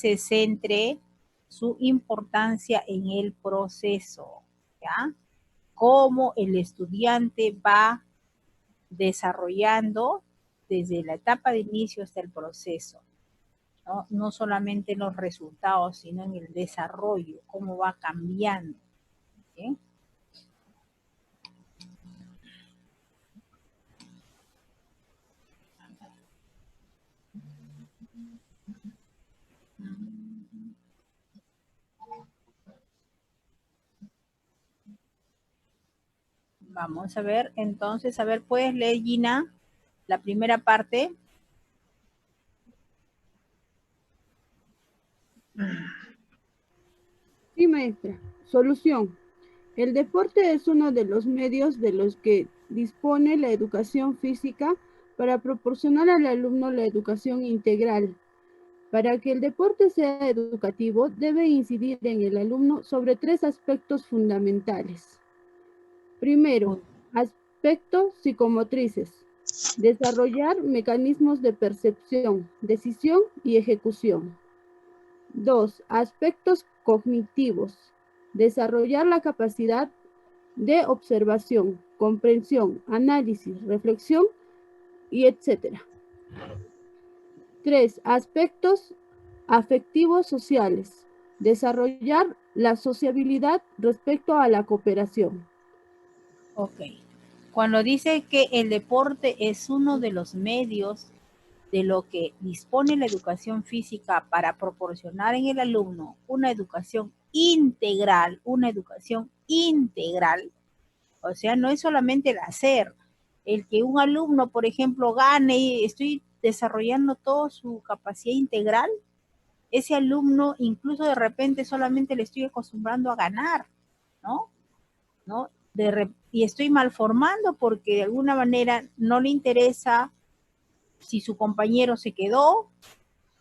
se centre su importancia en el proceso, ¿ya? Cómo el estudiante va desarrollando desde la etapa de inicio hasta el proceso, ¿no? No solamente en los resultados, sino en el desarrollo, cómo va cambiando, ¿sí? Vamos a ver, entonces, a ver, ¿puedes leer, Gina, la primera parte? Sí, maestra. Solución. El deporte es uno de los medios de los que dispone la educación física para proporcionar al alumno la educación integral. Para que el deporte sea educativo, debe incidir en el alumno sobre 3 aspectos fundamentales. Primero, aspectos psicomotrices. Desarrollar mecanismos de percepción, decisión y ejecución. 2. Aspectos cognitivos. Desarrollar la capacidad de observación, comprensión, análisis, reflexión y etc. 3. Aspectos afectivos sociales. Desarrollar la sociabilidad respecto a la cooperación. Ok. Cuando dice que el deporte es uno de los medios de lo que dispone la educación física para proporcionar en el alumno una educación integral, o sea, no es solamente el hacer, el que un alumno, por ejemplo, gane y estoy desarrollando toda su capacidad integral, ese alumno incluso de repente solamente le estoy acostumbrando a ganar, ¿no? ¿No? Y estoy malformando porque de alguna manera no le interesa si su compañero se quedó,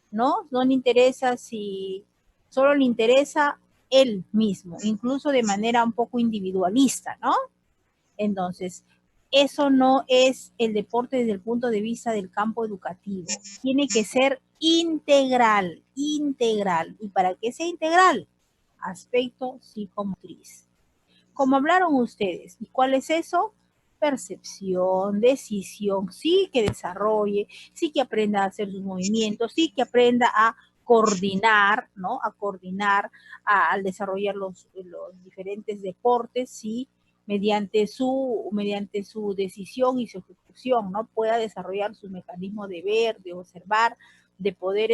¿no? No le interesa si solo le interesa él mismo, incluso de manera un poco individualista, ¿no? Entonces, eso no es el deporte desde el punto de vista del campo educativo. Tiene que ser integral, integral. ¿Y para qué sea integral? Aspecto psicomotriz. Como hablaron ustedes. ¿Y cuál es eso? Percepción, decisión, sí que desarrolle, sí que aprenda a hacer sus movimientos, sí que aprenda a coordinar, ¿no? A coordinar al desarrollar los diferentes deportes, sí, mediante su decisión y su ejecución, ¿no? Pueda desarrollar su mecanismo de ver, de observar, de poder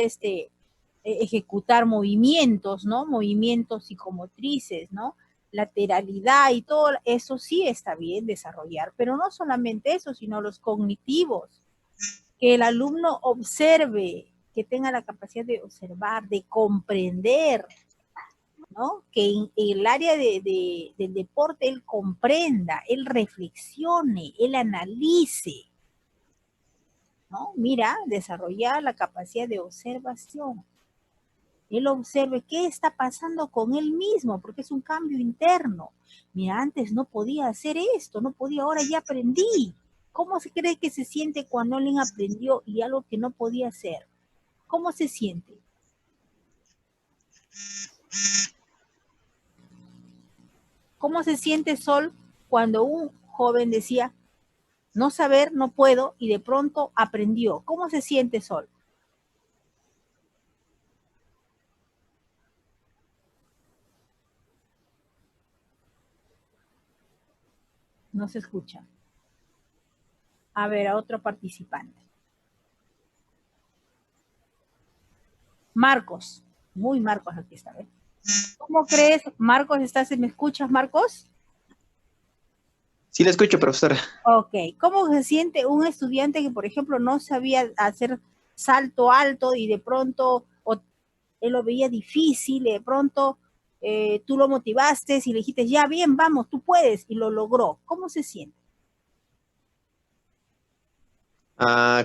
ejecutar movimientos, ¿no? Movimientos psicomotrices, ¿no? Lateralidad y todo eso sí está bien desarrollar, pero no solamente eso, sino los cognitivos, que el alumno observe, que tenga la capacidad de observar, de comprender, ¿no? Que en el área del deporte él comprenda, él reflexione, él analice, ¿no? Mira, desarrollar la capacidad de observación. Él observe qué está pasando con él mismo, porque es un cambio interno. Mira, antes no podía hacer esto, no podía, ahora ya aprendí. ¿Cómo se cree que se siente cuando alguien aprendió y algo que no podía hacer? ¿Cómo se siente? ¿Cómo se siente, Sol, cuando un joven decía, no saber, no puedo, y de pronto aprendió? ¿Cómo se siente, Sol? No se escucha. A ver, a otro participante. Marcos. Muy Marcos aquí está, ¿ves? ¿Cómo crees, Marcos? ¿Me escuchas, Marcos? Sí, la escucho, profesora. Ok. ¿Cómo se siente un estudiante que, por ejemplo, no sabía hacer salto alto y de pronto él lo veía difícil, y de pronto tú lo motivaste y le dijiste, ya bien, vamos, tú puedes, y lo logró? ¿Cómo se siente?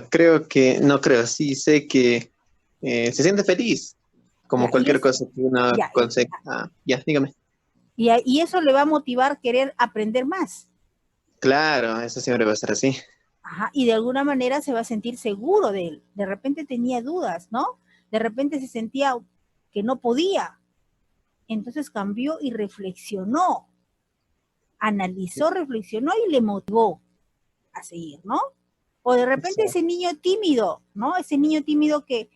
Creo que, no creo, sí sé que se siente feliz, como Ya, y cualquier cosa que una ya, conseja. Ya, dígame. y eso le va a motivar a querer aprender más. Claro, eso siempre va a ser así. Ajá, y de alguna manera se va a sentir seguro de él. De repente tenía dudas, ¿no? De repente se sentía que no podía. Entonces cambió y reflexionó, analizó, reflexionó y le motivó a seguir, ¿no? O de repente ese niño tímido, ¿no? Ese niño tímido que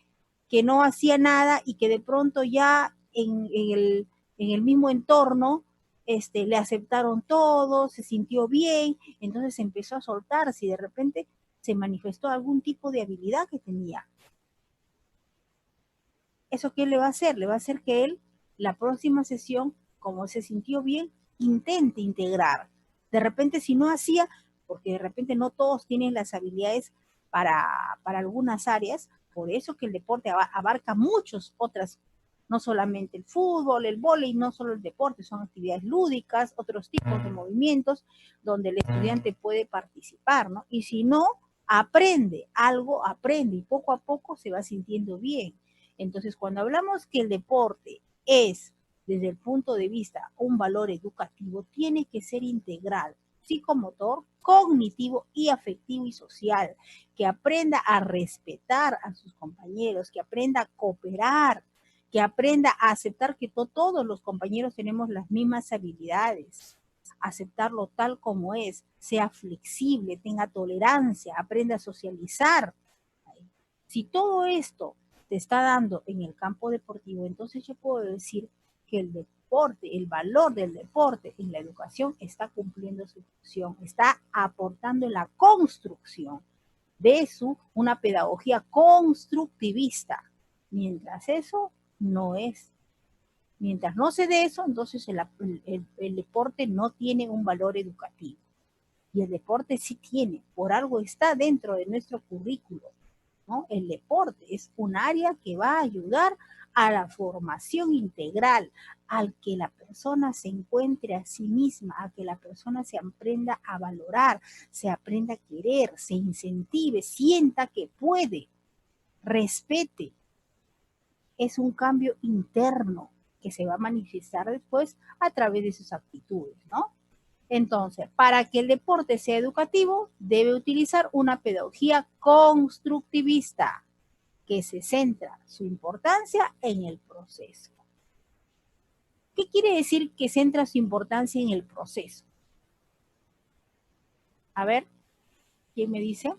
no hacía nada y que de pronto ya en el mismo entorno le aceptaron todo, se sintió bien, entonces empezó a soltarse y de repente se manifestó algún tipo de habilidad que tenía. ¿Eso qué le va a hacer? Le va a hacer que él, la próxima sesión, como se sintió bien, intente integrar. De repente, si no hacía, porque de repente no todos tienen las habilidades para algunas áreas, por eso que el deporte abarca muchas otras, no solamente el fútbol, el vóley, no solo el deporte, son actividades lúdicas, otros tipos de movimientos donde el estudiante puede participar, ¿no? Y si no, aprende algo, aprende y poco a poco se va sintiendo bien. Entonces, cuando hablamos que el deporte es, desde el punto de vista, un valor educativo, tiene que ser integral, psicomotor, cognitivo y afectivo y social, que aprenda a respetar a sus compañeros, que aprenda a cooperar, que aprenda a aceptar que todos los compañeros tenemos las mismas habilidades, aceptarlo tal como es, sea flexible, tenga tolerancia, aprenda a socializar. Si todo esto te está dando en el campo deportivo, entonces yo puedo decir que el deporte, el valor del deporte en la educación está cumpliendo su función, está aportando en la construcción de una pedagogía constructivista. Mientras eso no es, mientras no se dé eso, entonces el deporte no tiene un valor educativo. Y el deporte sí tiene, por algo está dentro de nuestro currículo, ¿no? El deporte es un área que va a ayudar a la formación integral, al que la persona se encuentre a sí misma, a que la persona se aprenda a valorar, se aprenda a querer, se incentive, sienta que puede, respete. Es un cambio interno que se va a manifestar después a través de sus actitudes, ¿no? Entonces, para que el deporte sea educativo, debe utilizar una pedagogía constructivista que se centra su importancia en el proceso. ¿Qué quiere decir que centra su importancia en el proceso? A ver, ¿quién me dice?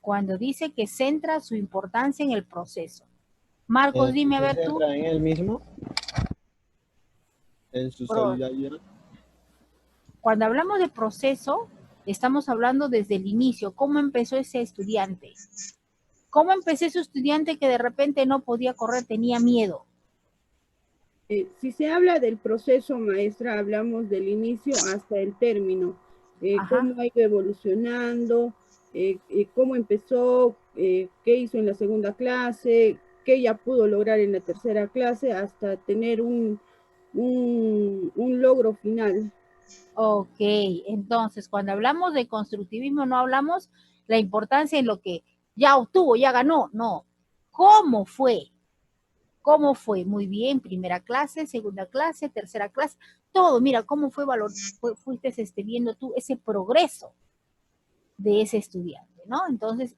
Cuando dice que centra su importancia en el proceso. Marcos, dime a ver tú. ¿Se centra en él mismo? En su solidaridad. Cuando hablamos de proceso, estamos hablando desde el inicio. ¿Cómo empezó ese estudiante? ¿Cómo empecé ese estudiante que de repente no podía correr, tenía miedo? Si se habla del proceso, maestra, hablamos del inicio hasta el término. Cómo ha ido evolucionando, cómo empezó, qué hizo en la segunda clase, qué ya pudo lograr en la tercera clase, hasta tener un logro final. Ok, entonces cuando hablamos de constructivismo no hablamos la importancia en lo que ya obtuvo, ya ganó, no. ¿Cómo fue? ¿Cómo fue? Muy bien, primera clase, segunda clase, tercera clase, todo. Mira, cómo fuiste viendo tú ese progreso de ese estudiante, ¿no? Entonces,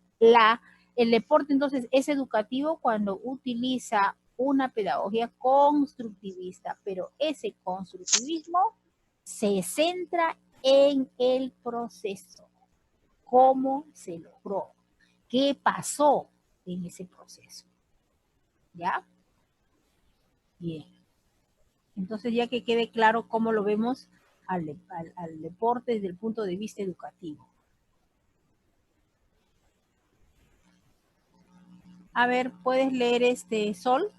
el deporte entonces es educativo cuando utiliza una pedagogía constructivista, pero ese constructivismo se centra en el proceso. ¿Cómo se logró? ¿Qué pasó en ese proceso? ¿Ya? Bien. Entonces, ya que quede claro cómo lo vemos al deporte desde el punto de vista educativo. A ver, ¿puedes leer Sol?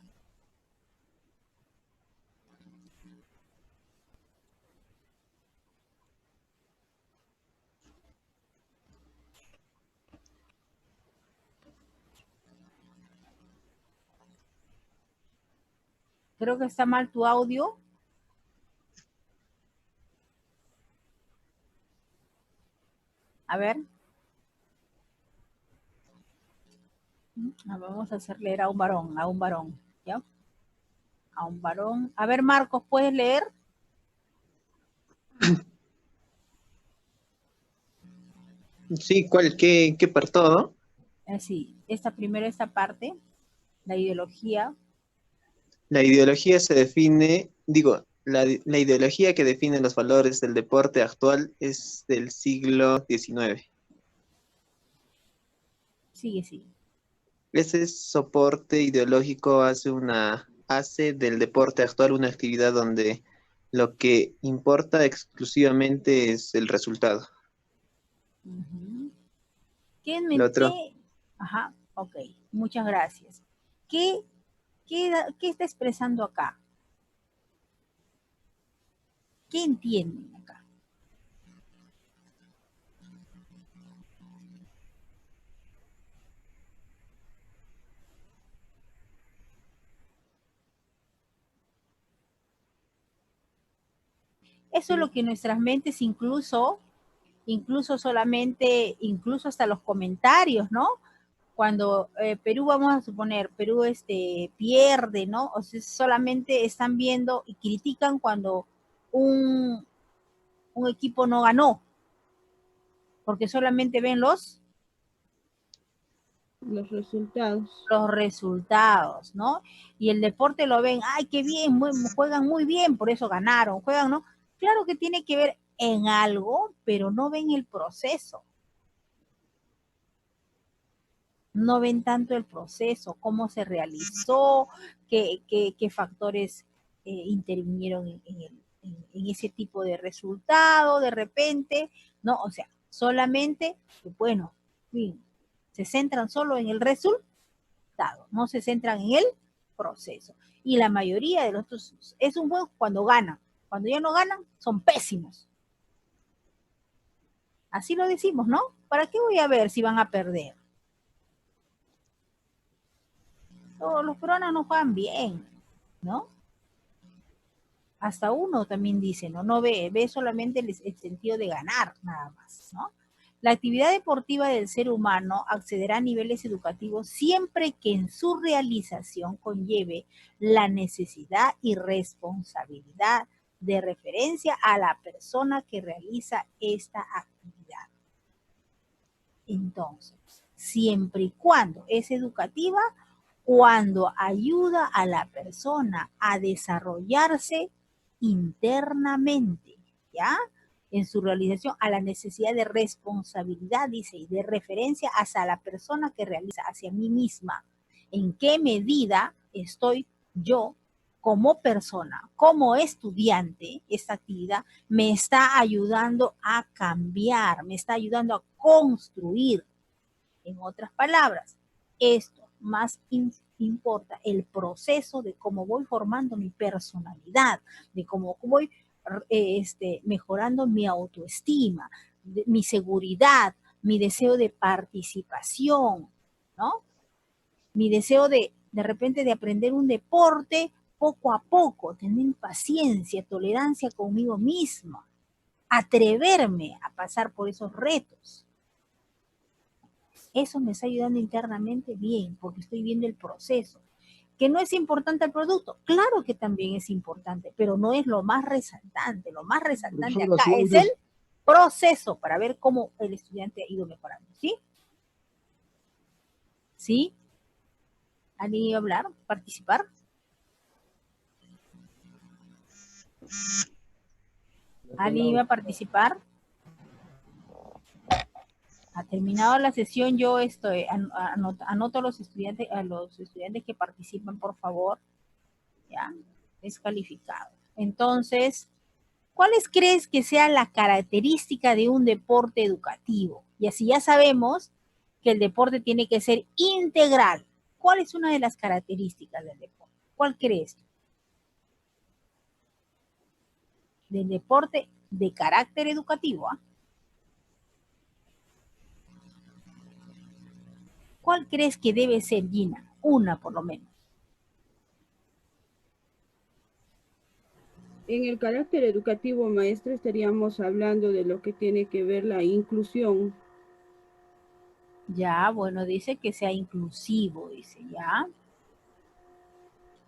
Creo que está mal tu audio. A ver. Vamos a hacer leer a un varón, ¿ya? A un varón. A ver, Marcos, ¿puedes leer? Sí, ¿cuál? ¿Qué por todo? Así, esta parte, la ideología. La ideología se define, digo, la ideología que define los valores del deporte actual es del siglo XIX. Sigue, sigue. Ese soporte ideológico hace del deporte actual una actividad donde lo que importa exclusivamente es el resultado. Ujú. Lo otro, Ajá, ok, muchas gracias. ¿Qué, qué está expresando acá? ¿Qué entienden acá? Eso es lo que nuestras mentes incluso solamente, incluso hasta los comentarios, ¿no? Cuando Perú, vamos a suponer, Perú pierde, ¿no? O sea, solamente están viendo y critican cuando un, un equipo no ganó, porque solamente ven resultados. los resultados, ¿no? Y el deporte lo ven, ay, qué bien, juegan muy bien, por eso ganaron, juegan, ¿no? Claro que tiene que ver en algo, pero no ven el proceso. No ven tanto el proceso, cómo se realizó, qué factores intervinieron en ese tipo de resultado de repente, ¿no? O sea, solamente, bueno, fin, se centran solo en el resultado, no se centran en el proceso. Y la mayoría de los otros es un buen cuando ganan. Cuando ya no ganan, son pésimos. Así lo decimos, ¿no? ¿Para qué voy a ver si van a perder? Los peruanos no juegan bien, ¿no? Hasta uno también dice, ¿no? No ve solamente el sentido de ganar, nada más, ¿no? La actividad deportiva del ser humano accederá a niveles educativos siempre que en su realización conlleve la necesidad y responsabilidad de referencia a la persona que realiza esta actividad. Entonces, siempre y cuando es educativa, cuando ayuda a la persona a desarrollarse internamente, ¿ya? En su realización, a la necesidad de responsabilidad, dice, y de referencia hacia la persona que realiza, hacia mí misma. ¿En qué medida estoy yo como persona, como estudiante, esta actividad me está ayudando a cambiar, me está ayudando a construir? En otras palabras, esto más importa el proceso de cómo voy formando mi personalidad, de cómo voy mejorando mi autoestima, mi seguridad, mi deseo de participación, ¿no? Mi deseo de repente de aprender un deporte poco a poco, tener paciencia, tolerancia conmigo misma, atreverme a pasar por esos retos. Eso me está ayudando internamente bien, porque estoy viendo el proceso. ¿Que no es importante el producto? Claro que también es importante, pero no es lo más resaltante. Lo más resaltante Profesor, la acá es el siguiente proceso para ver cómo el estudiante ha ido mejorando. ¿Sí? ¿Sí? ¿Alguien iba a hablar? ¿Participar? ¿Alguien iba a participar? Ha terminado la sesión, yo anoto a los estudiantes que participan, por favor, ¿ya? Es calificado. Entonces, ¿cuáles crees que sea la característica de un deporte educativo? Y así ya sabemos que el deporte tiene que ser integral. ¿Cuál es una de las características del deporte? ¿Cuál crees tú? Del deporte de carácter educativo, ¿eh? ¿Cuál crees que debe ser, Gina? Una por lo menos. En el carácter educativo, maestra, estaríamos hablando de lo que tiene que ver la inclusión. Ya, bueno, dice que sea inclusivo, dice, ya.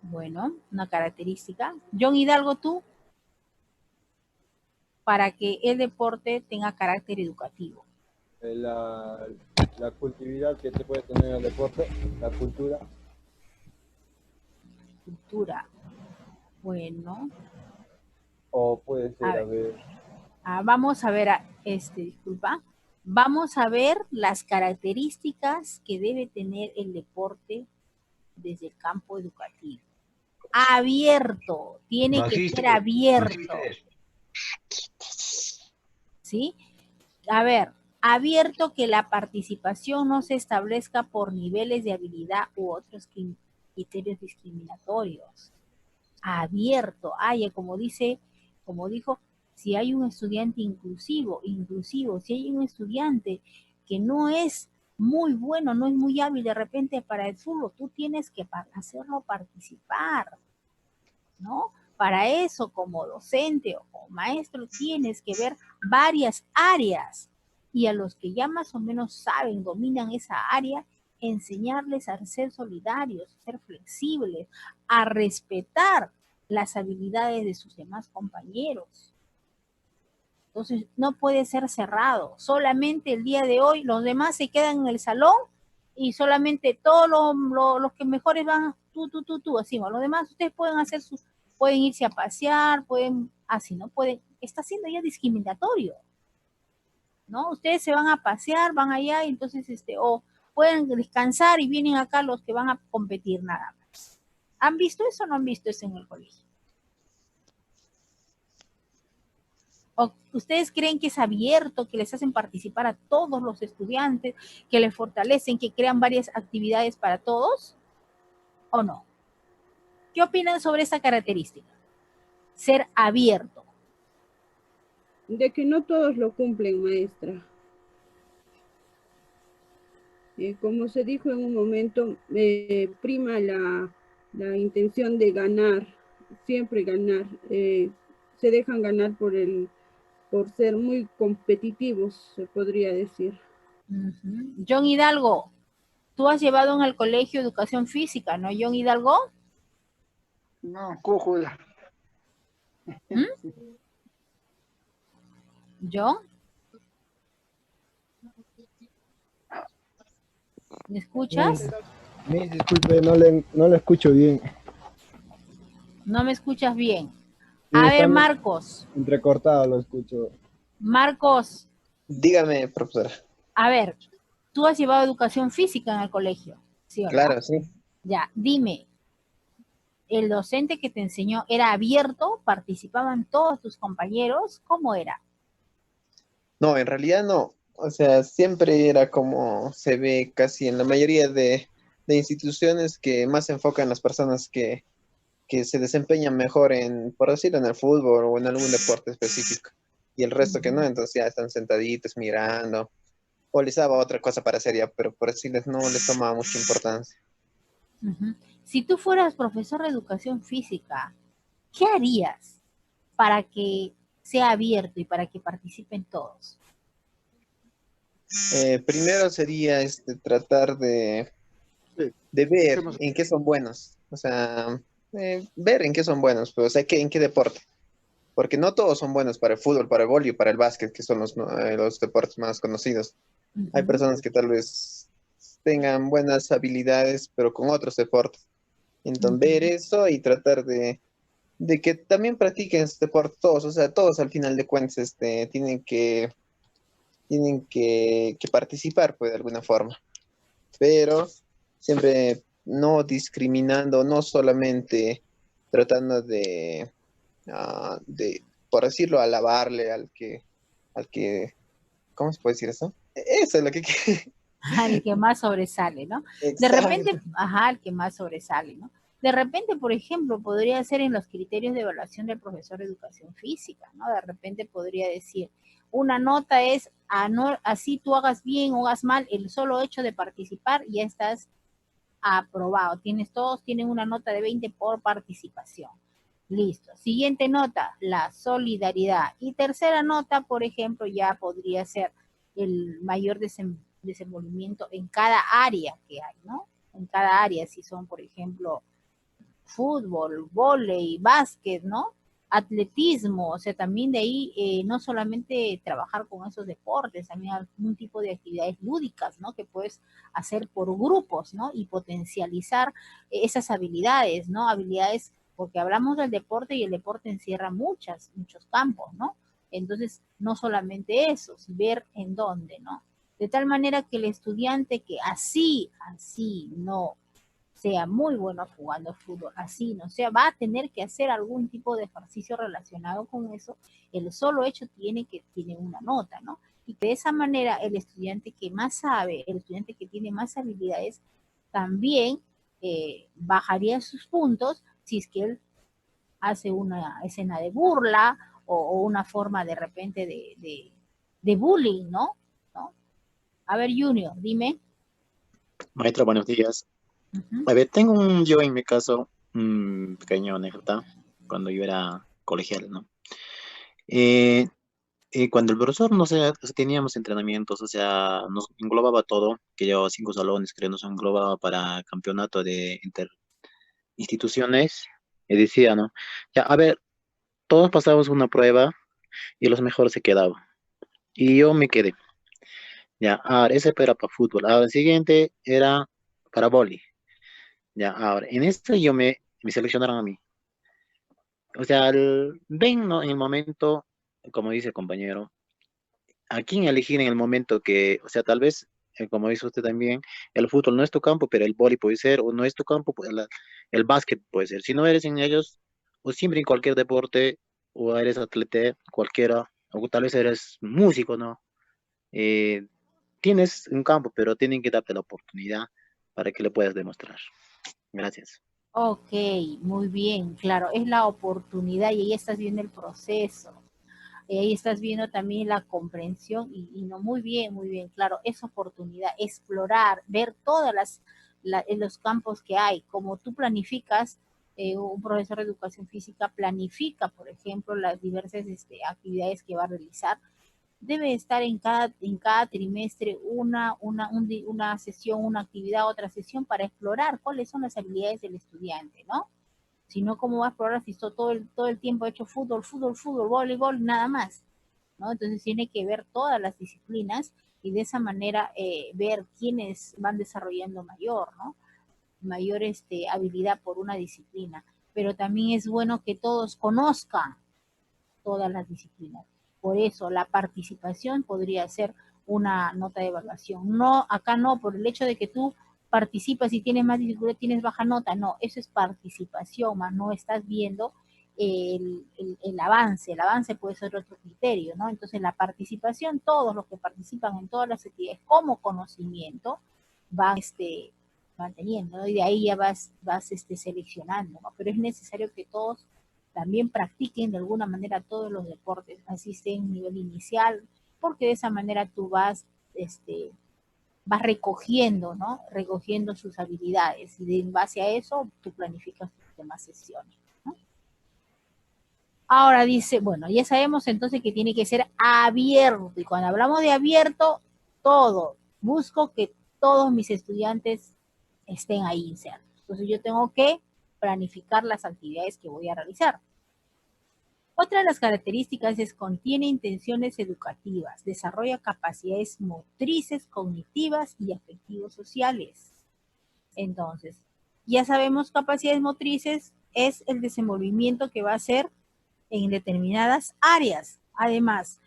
Bueno, una característica. John Hidalgo, tú, para que el deporte tenga carácter educativo. la, la cultividad que te puede tener el deporte, la cultura. Cultura. Bueno, O puede ser, a a ver, vamos a ver, disculpa, vamos a ver las características que debe tener el deporte desde el campo educativo. Abierto, tiene que ser abierto. ¿Sí? A ver, abierto, que la participación no se establezca por niveles de habilidad u otros criterios discriminatorios. Abierto, como dijo, si hay un estudiante inclusivo, si hay un estudiante que no es muy bueno, no es muy hábil de repente para el fútbol, tú tienes que hacerlo participar, ¿no? Para eso, como docente o como maestro, tienes que ver varias áreas, y a los que ya más o menos saben, dominan esa área, enseñarles a ser solidarios, ser flexibles, a respetar las habilidades de sus demás compañeros. Entonces, no puede ser cerrado. Solamente el día de hoy, los demás se quedan en el salón y solamente todos los que mejores van, tú, así, ¿no? Los demás ustedes pueden hacer pueden irse a pasear, así, ¿no? Está siendo ya discriminatorio, ¿no? Ustedes se van a pasear, van allá, y entonces, o pueden descansar y vienen acá los que van a competir nada más. ¿Han visto eso o no han visto eso en el colegio? ¿O ustedes creen que es abierto, que les hacen participar a todos los estudiantes, que les fortalecen, que crean varias actividades para todos? ¿O no? ¿Qué opinan sobre esta característica? Ser abierto. De que no todos lo cumplen, maestra. Como se dijo en un momento, prima la intención de ganar, siempre ganar. Se dejan ganar por ser muy competitivos, se podría decir. John Hidalgo, tú has llevado en el colegio educación física, ¿no, John Hidalgo? No, Cújula. ¿John? ¿Me escuchas? Disculpe, no le escucho bien. No me escuchas bien. Sí, a ver, Marcos. Entrecortado lo escucho. Marcos. Dígame, profesora. A ver, tú has llevado educación física en el colegio, ¿sí o no? Claro, sí. Ya, dime, ¿el docente que te enseñó era abierto? ¿Participaban todos tus compañeros? ¿Cómo era? No, en realidad no. O sea, siempre era como se ve casi en la mayoría de instituciones que más se enfocan en las personas que se desempeñan mejor por decirlo, en el fútbol o en algún deporte específico. Y el resto que no, entonces ya están sentaditos mirando. O les daba otra cosa para hacer ya, pero por decirles no les tomaba mucha importancia. Si tú fueras profesor de educación física, ¿qué harías para que sea abierto y para que participen todos? Primero sería tratar de ver en qué son buenos. O sea, ver en qué son buenos, pero, o sea, en qué deporte. Porque no todos son buenos para el fútbol, para el vóley, para el básquet, que son los deportes más conocidos. Hay personas que tal vez tengan buenas habilidades, pero con otros deportes. Entonces, ver eso y tratar de que también practiquen este deporte todos. O sea, todos al final de cuentas tienen que participar, pues, de alguna forma. Pero siempre no discriminando, no solamente tratando de por decirlo, alabarle al que, ¿cómo se puede decir eso? Eso es lo que El que más sobresale, ¿no? Exacto. De repente, el que más sobresale, ¿no? De repente, por ejemplo, podría ser en los criterios de evaluación del profesor de educación física, ¿no? De repente podría decir, una nota es, así tú hagas bien o hagas mal, el solo hecho de participar ya estás aprobado. Todos tienen una nota de 20 por participación. Listo. Siguiente nota, la solidaridad. Y tercera nota, por ejemplo, ya podría ser el mayor desenvolvimiento en cada área que hay, ¿no? En cada área, si son, por ejemplo, fútbol, vóley, básquet, ¿no? atletismo, o sea, también de ahí no solamente trabajar con esos deportes, también algún tipo de actividades lúdicas, ¿no? Que puedes hacer por grupos, ¿no? Y potencializar esas habilidades, ¿no? Habilidades, porque hablamos del deporte y el deporte encierra muchos campos, ¿no? Entonces, no solamente eso, ver en dónde, ¿no? De tal manera que el estudiante que así no sea muy bueno jugando fútbol, así, ¿no? O sea, va a tener que hacer algún tipo de ejercicio relacionado con eso, el solo hecho tiene una nota, ¿no? Y de esa manera el estudiante que más sabe, el estudiante que tiene más habilidades, también bajaría sus puntos si es que él hace una escena de burla o una forma de repente de bullying, ¿no? ¿no? A ver, Junior, dime. Maestra, buenos días. Uh -huh. A ver, yo en mi caso, un pequeño anécdota, cuando yo era colegial, ¿no? Eh, cuando el profesor, no sé, teníamos entrenamientos, o sea, nos englobaba todo, que llevaba 5 salones, creo, nos englobaba para campeonato de interinstituciones, y decía, ¿no? Ya, a ver, todos pasábamos una prueba y los mejores se quedaban. Y yo me quedé. Ya, ahora, ese era para fútbol. Ahora, el siguiente era para vóley. Ya, ahora, en esto me seleccionaron a mí. O sea, ven, ¿no? En el momento, como dice el compañero, a quién elegir en el momento que, o sea, tal vez, como dice usted también, el fútbol no es tu campo, pero el vóley puede ser, o no es tu campo, pues el básquet puede ser. Si no eres en ellos, o siempre en cualquier deporte, o eres atleta, cualquiera, o tal vez eres músico, ¿no? Eh, tienes un campo, pero tienen que darte la oportunidad para que le puedas demostrar. Gracias. Ok, muy bien, claro, es la oportunidad y ahí estás viendo el proceso, ahí estás viendo también la comprensión y no, muy bien, claro, es oportunidad, explorar, ver todas los campos que hay, como tú planificas, un profesor de educación física planifica, por ejemplo, las diversas actividades que va a realizar, debe estar en cada trimestre una sesión, una actividad, otra sesión para explorar cuáles son las habilidades del estudiante, ¿no? Si no, ¿cómo va a explorar si todo el tiempo ha hecho fútbol, voleibol, nada más? ¿No? Entonces tiene que ver todas las disciplinas y de esa manera ver quiénes van desarrollando ¿no? Mayor habilidad por una disciplina. Pero también es bueno que todos conozcan todas las disciplinas. Por eso la participación podría ser una nota de evaluación. No, acá no, por el hecho de que tú participas y tienes más dificultad, tienes baja nota. No, eso es participación, más no estás viendo el avance. El avance puede ser otro criterio, ¿no? Entonces la participación, todos los que participan en todas las actividades como conocimiento, van manteniendo, ¿no? Y de ahí ya vas seleccionando, ¿no? Pero es necesario que todos también practiquen de alguna manera todos los deportes, así sea en nivel inicial, porque de esa manera tú vas recogiendo, ¿no? Recogiendo sus habilidades y en base a eso tú planificas tus demás sesiones, ¿no? Ahora dice, bueno, ya sabemos entonces que tiene que ser abierto y cuando hablamos de abierto, todo, busco que todos mis estudiantes estén ahí insertos. Entonces yo tengo que planificar las actividades que voy a realizar. Otra de las características es contiene intenciones educativas, desarrolla capacidades motrices, cognitivas y afectivos sociales. Entonces, ya sabemos capacidades motrices es el desenvolvimiento que va a hacer en determinadas áreas. Además,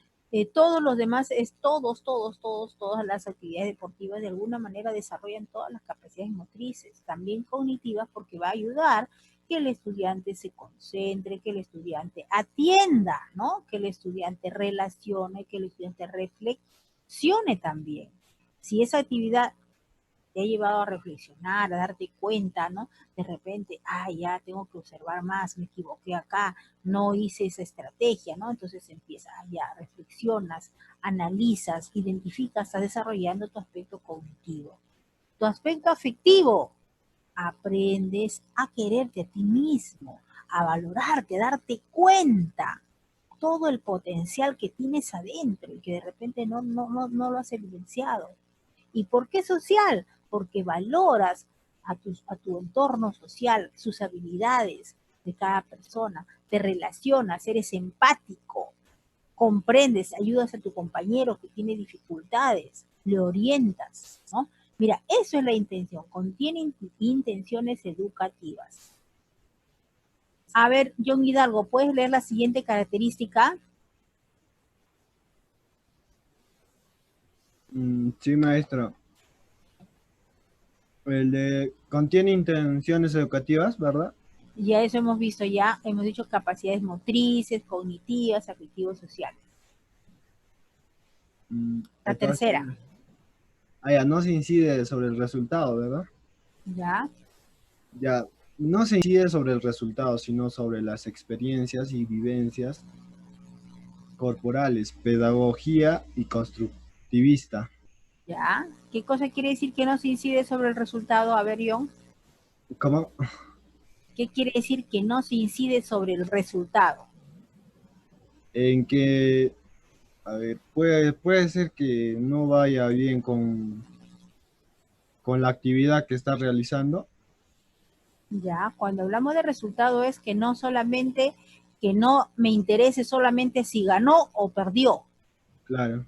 todos los demás es todas las actividades deportivas de alguna manera desarrollan todas las capacidades motrices, también cognitivas, porque va a ayudar que el estudiante se concentre, que el estudiante atienda, ¿no? Que el estudiante relacione, que el estudiante reflexione también. Si esa actividad te ha llevado a reflexionar, a darte cuenta, ¿no? De repente, ya tengo que observar más, me equivoqué acá, no hice esa estrategia, ¿no? Entonces empieza, ya reflexionas, analizas, identificas, estás desarrollando tu aspecto cognitivo. Tu aspecto afectivo, aprendes a quererte a ti mismo, a valorarte, a darte cuenta todo el potencial que tienes adentro y que de repente no lo has evidenciado. ¿Y por qué social? Porque valoras a tu entorno social, sus habilidades, de cada persona, te relacionas, eres empático, comprendes, ayudas a tu compañero que tiene dificultades, le orientas, ¿no? Mira, eso es la intención, contiene intenciones educativas. A ver, John Hidalgo, ¿puedes leer la siguiente característica? Sí, maestro. El de contiene intenciones educativas, ¿verdad? Ya eso hemos visto, ya hemos dicho capacidades motrices, cognitivas, afectivos, sociales. La tercera. Ya, no se incide sobre el resultado, ¿verdad? Ya. Ya, no se incide sobre el resultado, sino sobre las experiencias y vivencias corporales, pedagogía y constructivista. Ya. ¿Qué cosa quiere decir que no se incide sobre el resultado? A ver, John. ¿Cómo? ¿Qué quiere decir que no se incide sobre el resultado? En que, a ver, puede ser que no vaya bien con la actividad que está realizando. Ya, cuando hablamos de resultado es que no solamente, que no me interese solamente si ganó o perdió. Claro.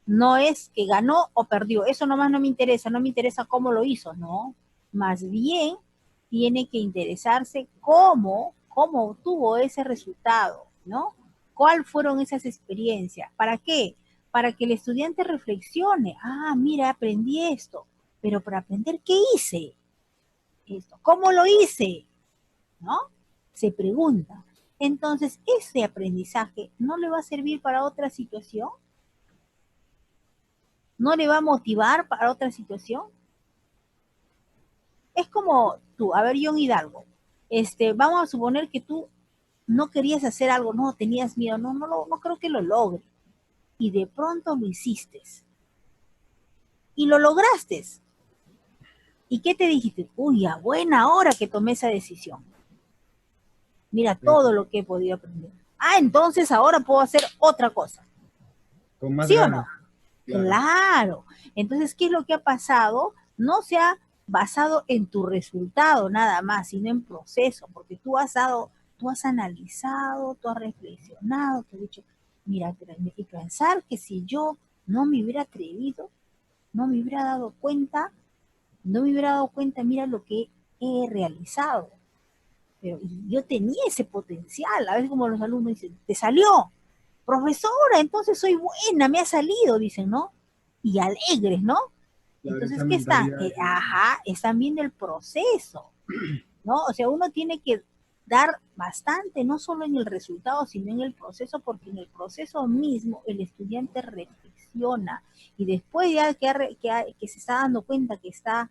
No es que ganó o perdió, eso nomás no me interesa cómo lo hizo, no. Más bien tiene que interesarse cómo obtuvo ese resultado, ¿no? ¿Cuáles fueron esas experiencias? ¿Para qué? Para que el estudiante reflexione, ah, mira, aprendí esto, pero para aprender, ¿qué hice? Esto, ¿cómo lo hice? ¿No? Se pregunta. Entonces, ese aprendizaje no le va a servir para otra situación, no le va a motivar para otra situación. Es como tú, a ver, John Hidalgo, vamos a suponer que tú no querías hacer algo, no, tenías miedo, no creo que lo logre. Y de pronto lo hiciste. Y lo lograste. ¿Y qué te dijiste? Uy, a buena hora que tomé esa decisión. Mira todo lo que he podido aprender. Ah, entonces ahora puedo hacer otra cosa. Con más ¿Sí o ganas. no? Claro. Entonces, ¿qué es lo que ha pasado? No se ha basado en tu resultado nada más, sino en proceso, porque tú has analizado, tú has reflexionado, tú has dicho, mira, y pensar que si yo no me hubiera atrevido, no me hubiera dado cuenta, mira lo que he realizado. Pero yo tenía ese potencial, a veces como los alumnos dicen, te salió, profesora, entonces soy buena, me ha salido, dicen, ¿no? Y alegres, ¿no? Claro, Entonces, esa ¿qué están? mentalidad. Están viendo el proceso, ¿no? O sea, uno tiene que dar bastante, no solo en el resultado, sino en el proceso, porque en el proceso mismo el estudiante reflexiona y después ya que se está dando cuenta que está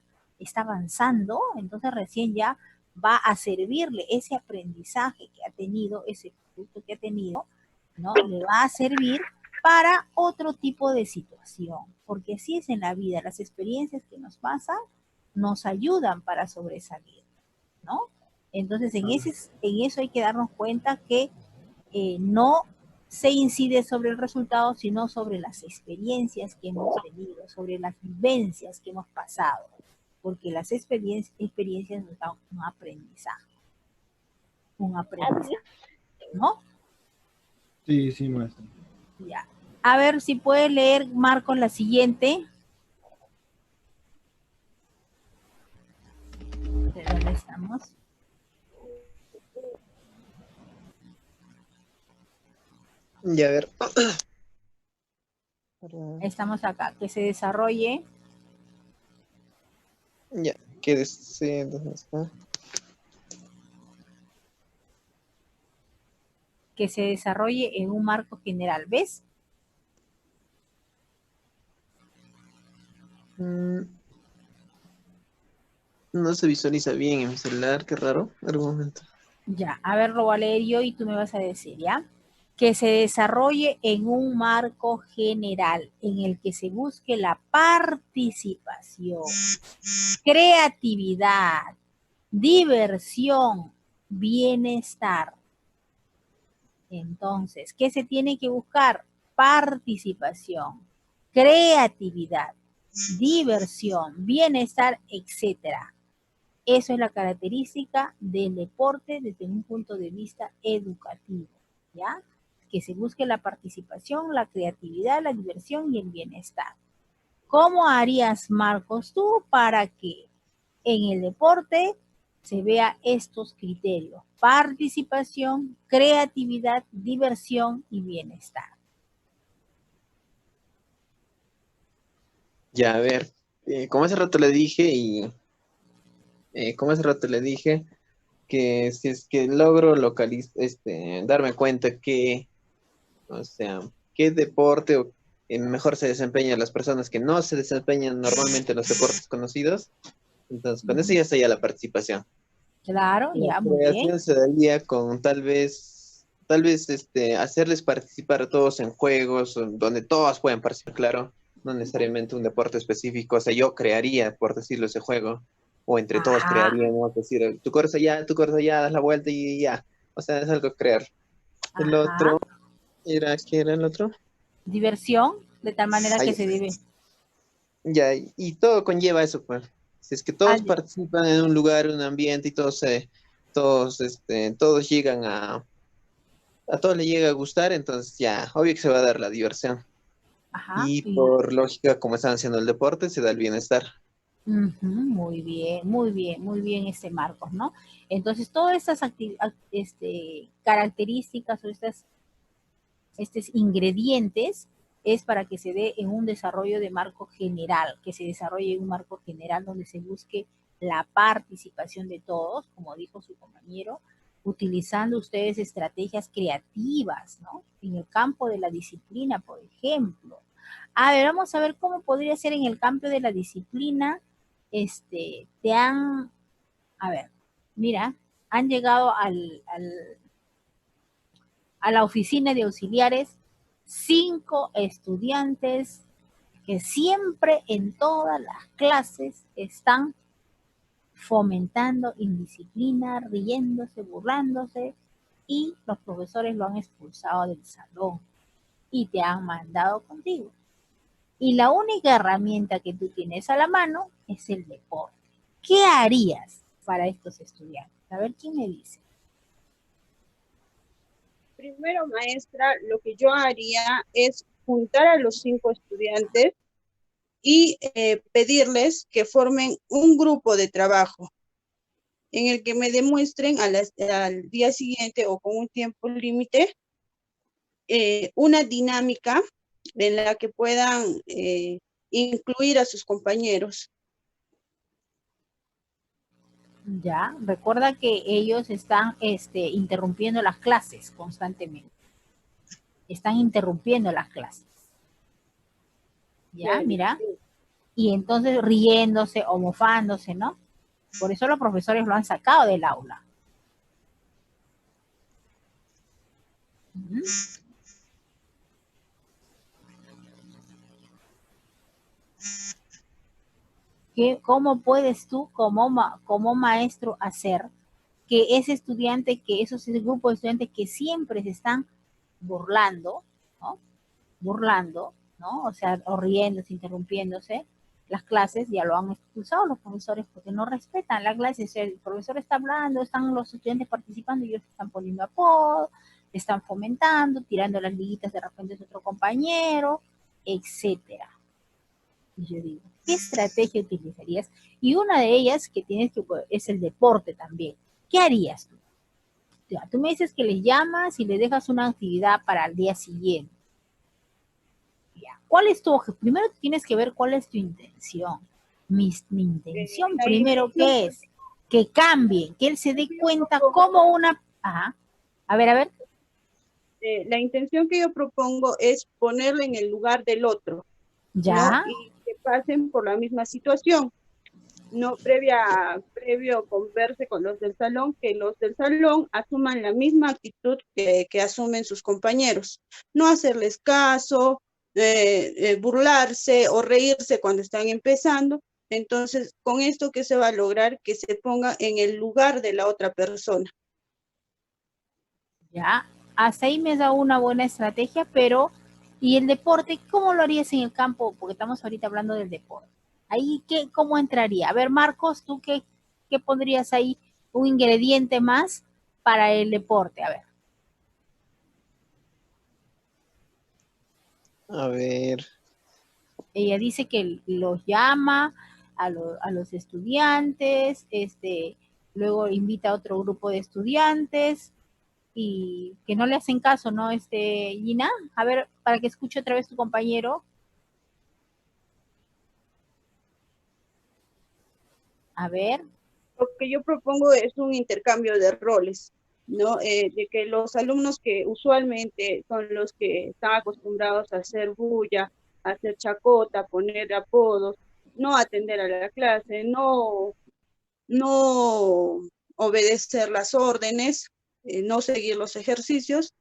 avanzando, entonces recién ya va a servirle ese aprendizaje que ha tenido, ese producto que ha tenido, ¿no? Le va a servir para otro tipo de situación, porque así es en la vida, las experiencias que nos pasan nos ayudan para sobresalir, ¿no? Entonces, en eso hay que darnos cuenta que no se incide sobre el resultado, sino sobre las experiencias que hemos tenido, sobre las vivencias que hemos pasado, porque las experiencias nos dan un aprendizaje, ¿no? Sí, sí, maestro. Ya. A ver si puede leer, Marcos, la siguiente. ¿De dónde estamos? Ya, a ver. Estamos acá. Que se desarrolle. Ya, quédese. ¿Dónde está? Que se desarrolle en un marco general. ¿Ves? No se visualiza bien en mi celular, qué raro. Algún momento. Ya, a ver, lo voy a leer yo y tú me vas a decir, ¿ya? Que se desarrolle en un marco general en el que se busque la participación, creatividad, diversión, bienestar. Entonces, ¿qué se tiene que buscar? Participación, creatividad, diversión, bienestar, etcétera. Eso es la característica del deporte desde un punto de vista educativo, ¿ya? Que se busque la participación, la creatividad, la diversión y el bienestar. ¿Cómo harías, Marcos, tú para que en el deporte se vea estos criterios? Participación, creatividad, diversión y bienestar. Ya, a ver, como hace rato le dije como hace rato le dije, que si es que logro darme cuenta que, o sea, qué deporte mejor se desempeñan las personas que no se desempeñan normalmente en los deportes conocidos, entonces con eso ya sería la participación. Claro, La ya, muy bien. creación se daría con tal vez hacerles participar a todos en juegos donde todos puedan participar, claro, no necesariamente un deporte específico, o sea, yo crearía, por decirlo, ese juego, o entre todos Ajá, crearíamos, decir, tú corres allá, das la vuelta y ya, o sea, es algo crear. El ajá. otro, ¿qué era el otro? Diversión, de tal manera que Ahí, se debe. ya, y todo conlleva eso, pues. Si es que Ah, todos participan en un lugar, un ambiente y todos llegan a todos les llega a gustar, entonces ya, obvio que se va a dar la diversión. ajá. Y por lógica, como están haciendo el deporte, se da el bienestar. Muy bien, muy bien, muy bien este Marcos, ¿no? Entonces, todas estas características o estos ingredientes es para que se dé en un desarrollo de marco general, que se desarrolle en un marco general donde se busque la participación de todos, como dijo su compañero, utilizando ustedes estrategias creativas, ¿no? En el campo de la disciplina, por ejemplo. A ver, vamos a ver cómo podría ser en el campo de la disciplina. A ver, mira, han llegado a la oficina de auxiliares 5 estudiantes que siempre en todas las clases están fomentando indisciplina, riéndose, burlándose, y los profesores lo han expulsado del salón y te han mandado contigo. Y la única herramienta que tú tienes a la mano es el deporte. ¿Qué harías para estos estudiantes? A ver, ¿quién me dice? Primero, maestra, lo que yo haría es juntar a los 5 estudiantes y pedirles que formen un grupo de trabajo en el que me demuestren al día siguiente o con un tiempo límite una dinámica en la que puedan incluir a sus compañeros. Ya, recuerda que ellos están interrumpiendo las clases constantemente. Están interrumpiendo las clases. Ya, mira. Y entonces riéndose o mofándose, ¿no? Por eso los profesores lo han sacado del aula. ¿Cómo puedes tú como maestro hacer que ese estudiante, ese grupo de estudiantes que siempre se están burlando, ¿no? Burlando, ¿no? O sea, o riéndose, interrumpiéndose las clases, ya lo han expulsado los profesores porque no respetan la clase. O sea, el profesor está hablando, están los estudiantes participando y ellos están poniendo apodo, están fomentando, tirando las liguitas de repente a otro compañero, etcétera. Y yo digo, ¿qué estrategia utilizarías? Y una de ellas que tienes que es el deporte también. ¿Qué harías tú? Ya, tú me dices que les llamas y les dejas una actividad para el día siguiente. Ya. ¿Cuál es tu objetivo? Primero tienes que ver cuál es tu intención. Mi intención primero, ¿qué es? Que cambie, que él se dé cuenta como una... Ajá. A ver. La intención que yo propongo es ponerlo en el lugar del otro, ya, ¿no? Y que pasen por la misma situación, no previo converse con los del salón, que los del salón asuman la misma actitud que asumen sus compañeros, no hacerles caso, burlarse o reírse cuando están empezando. Entonces, con esto, ¿qué se va a lograr? Que se ponga en el lugar de la otra persona. Ya, hasta ahí me da una buena estrategia, pero ¿y el deporte? ¿Cómo lo harías en el campo? Porque estamos ahorita hablando del deporte. Ahí, ¿cómo entraría? A ver, Marcos, ¿tú qué ¿qué pondrías ahí? Un ingrediente más para el deporte, a ver. A ver. Ella dice que los llama a los estudiantes, luego invita a otro grupo de estudiantes y que no le hacen caso, ¿no? Gina, a ver, para que escuche otra vez tu compañero. A ver. Lo que yo propongo es un intercambio de roles, ¿no? De que los alumnos que usualmente son los que están acostumbrados a hacer bulla, a hacer chacota, a poner apodos, no atender a la clase, no obedecer las órdenes, no seguir los ejercicios,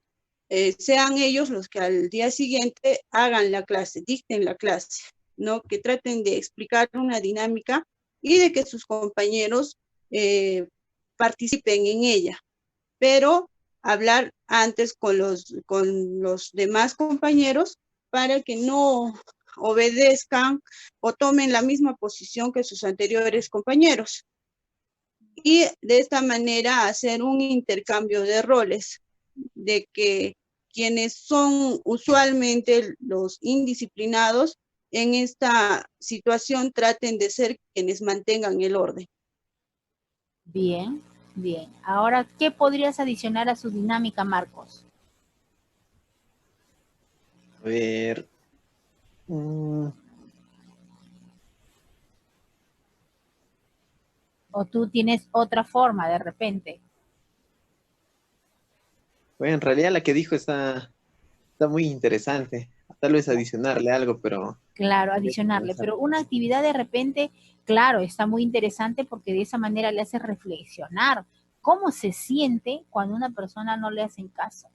sean ellos los que al día siguiente hagan la clase, dicten la clase, ¿no? Que traten de explicar una dinámica y de que sus compañeros participen en ella, pero hablar antes con los demás compañeros para que no obedezcan o tomen la misma posición que sus anteriores compañeros. Y de esta manera hacer un intercambio de roles, de que quienes son usualmente los indisciplinados en esta situación traten de ser quienes mantengan el orden. Bien, bien. Ahora, ¿qué podrías adicionar a su dinámica, Marcos? A ver. ¿O tú tienes otra forma de repente? Bueno, en realidad la que dijo está muy interesante. Tal vez adicionarle algo, pero... Claro, adicionarle, pero una actividad de repente, claro, está muy interesante porque de esa manera le hace reflexionar cómo se siente cuando una persona no le hacen caso.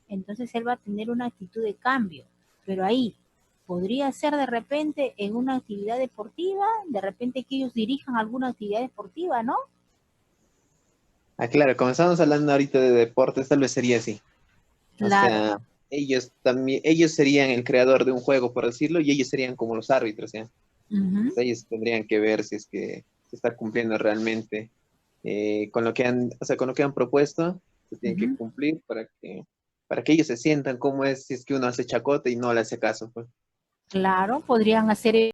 Entonces él va a tener una actitud de cambio, pero ahí podría ser de repente en una actividad deportiva, de repente que ellos dirijan alguna actividad deportiva, ¿no? Ah, claro, como estamos hablando ahorita de deportes, tal vez sería así. Claro. O sea, ellos serían el creador de un juego, por decirlo, y ellos serían como los árbitros, ¿ya? Uh-huh. O sea, ellos tendrían que ver si es que se está cumpliendo realmente con lo que con lo que han propuesto, se tienen que cumplir para que ellos se sientan cómo es si es que uno hace chacota y no le hace caso, pues. Claro, podrían hacer